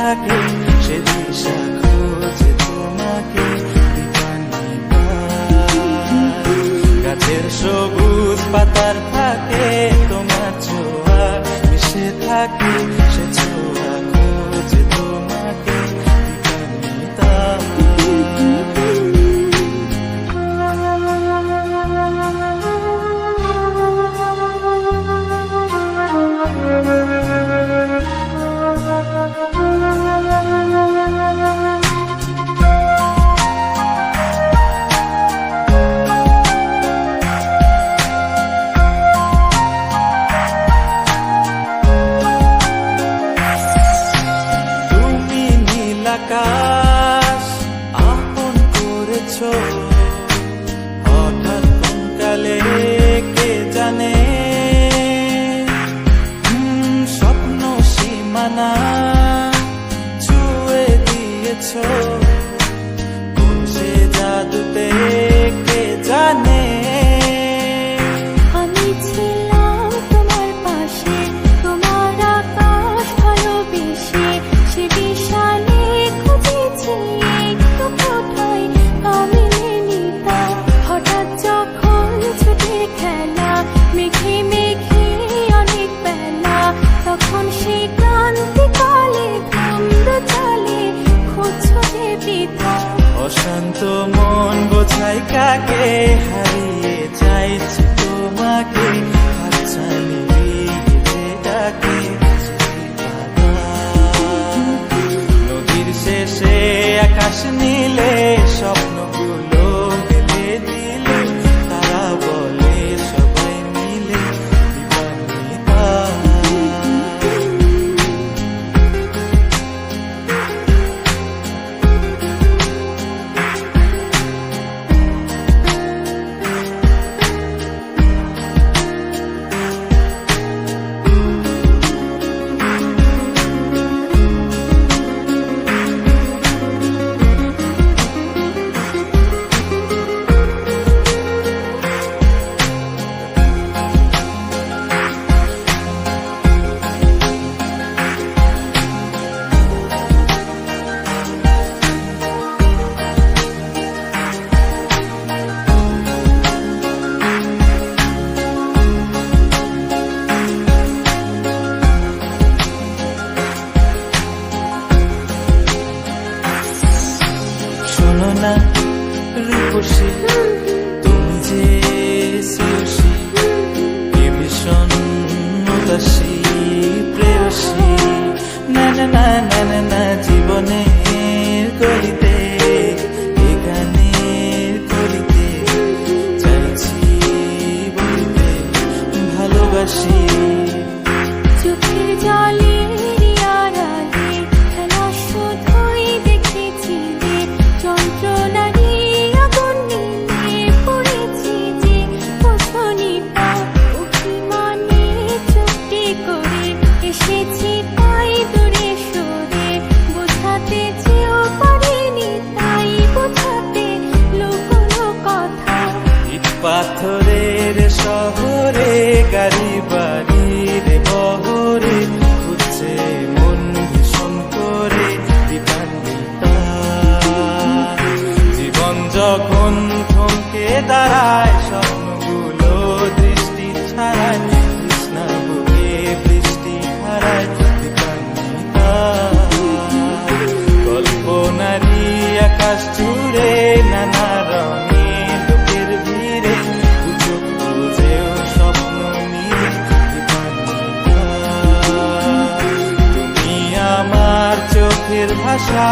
থাকে সে দিশা খোঁজে তোমাকে গাছের সবুজ পাতার থাকে তোমার ছোঁয়া মিশে থাকে সে ছোঁয়া খোঁজে তোমাকে আকাশ আপন করেছ হঠাৎ কোনকালে কে জানে স্বপ্ন সীমানা ছুঁয়ে দিয়েছ কোন সে জাদুতে কে জানে অশান্ত মন বোঝাই কাকে হারিয়ে চাইছি তোমাকে হাতছানি দিয়ে ডাকে নদীর শেষে আকাশ নীলে স্বপ্নগুলো মেলে দিলে তারা বলে সবাই মিলে দিবানিতা না রূপসী তুমি যে শ্রেয়সী এ ভীষণ উদাসী প্রেয়সী না না না না না না জীবনের গলিতে এখানের গলিতে চাইছি বলিতে ভালোবাসি চোখের জলে পাথরের শহরে গাড়ি বাড়ির বহরে ঘুরছে মন ভীষণ করে দিবানিতা জীবন যখন থমকে দাঁড়ায় স্বপ্নগুলো দৃষ্টি ছাড়ায় কৃষ্ণা বলে বৃষ্টি হারায় দিবানিতা কল্পনারি আকাশ জুড়ে নানা রঙে চোখের ভাষা।